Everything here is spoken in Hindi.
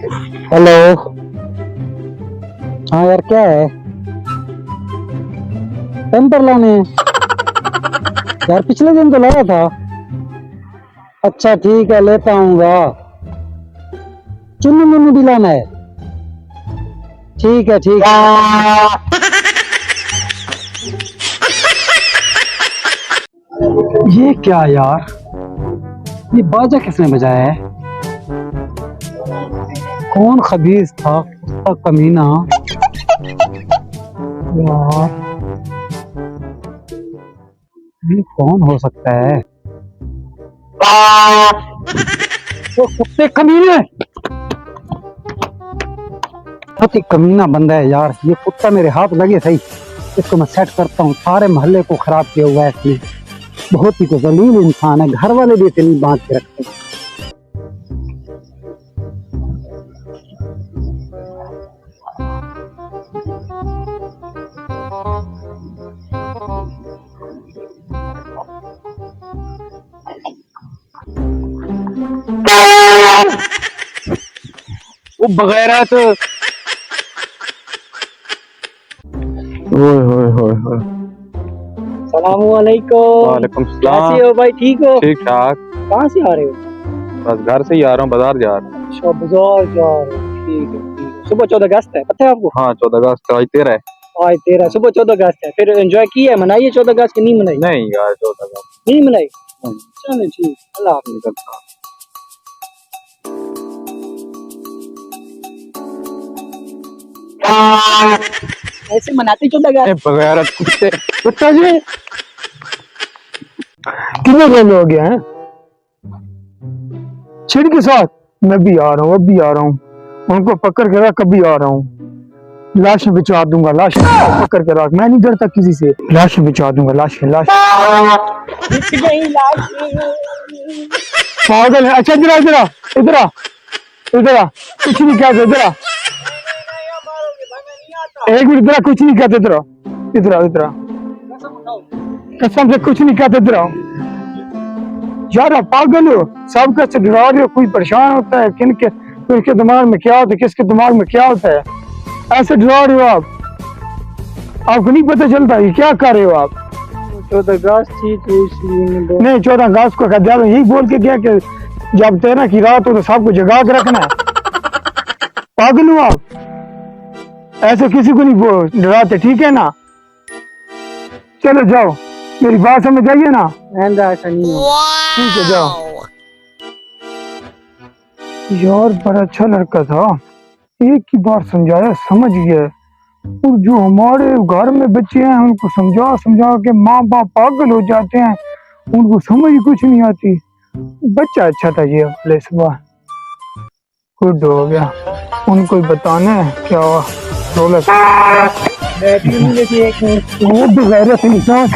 हेलो। हाँ यार, क्या है? टेम्पर लाने हैं यार, पिछले दिन तो लाया था। अच्छा ठीक है, लेता आऊंगा। चुन्नू मुन्नू भी लाना है। ठीक है ठीक है। ये क्या यार, ये बाजा किसने बजाया है? कौन खबीस था उसका कमीना यार? ये कौन हो सकता है? वो कुत्ते कमीने, बहुत ही कमीना बंदा है यार। ये कुत्ता मेरे हाथ लगे सही, इसको मैं सेट करता हूँ। सारे मोहल्ले को खराब किया हुआ है इसने। बहुत ही तो जलील इंसान है, घर वाले भी इतनी बांध के रखते हैं। वो बगैरत। ओए होए होए होए। सलामुअलैकुम। वालेकुम सलाम। कैसे हो भाई, ठीक हो? ठीक ठाक। कहाँ से आ रहे हो? बस घर से ही आ रहा हूँ, बाजार जा रहा हूँ। अच्छा, बाजार जा रहे हो, ठीक है ठीक है। सुबह 14 अगस्त है, पता है आपको? हाँ, 14 अगस्त आज 13 है। आज 13, सुबह 14 अगस्त है। फिर एंजॉय किया है, मनाइए 14 अगस्त की। नहीं मनाई? नहीं यार, 14 अगस्त नहीं मनाई। नहीं। चलो ठीक, अल्लाह हाफिज़। निकलता। ऐसे मनाते 14 अगस्त? बगैरत कुत्ते। कुत्ता जी कितने दिन हो गया है? छिड़ के साथ मैं भी आ रहा हूँ, अब भी आ रहा हूँ। उनको पकड़ के रख, कभी आ रहा हूँ। लाश बिछा दूंगा, लाश पकड़ के रख। मैं नहीं डरता किसी से। लाश बिछा दूंगा, लाश लाश। पागल है। अच्छा इधर आ, इधर आ, इधर आ, इधर आ। कुछ नहीं कहते, इधर आ। एक मिनट, इधर आ, कुछ नहीं कहते, इधर आ, इधर आ, इधर आ। कसम से कुछ नहीं कहते, इधर आओ। यार आप पागल हो, सब कैसे डरा रहे हो? कोई परेशान होता है किन के, किसके दिमाग में क्या होता है, किसके दिमाग में क्या होता है? ऐसे डरा रहे हो आप? आपको नहीं पता चलता ये क्या कर रहे हो आप? 14 अगस्त थी तो इसलिए नहीं। 14 अगस्त को कहा, यही बोल के गया कि जब 13 की रात हो तो सबको जगा के रखना है। पागल हो आप? ऐसे किसी को नहीं डराते, ठीक है ना? चलो जाओ, मेरी बात समझ आइए ना? ऐसा नहीं हो। ठीक है जाओ। यार बड़ा अच्छा लड़का था, एक ही बार समझाया समझ गया। और जो हमारे घर में बच्चे हैं उनको समझा समझा के माँ बाप पागल हो जाते हैं, उनको समझ कुछ नहीं आती। बच्चा अच्छा था ये, अगले सुबह गुड हो गया। उनको ही बताना है क्या हुआ। दौलत वो बगैरत इंसान।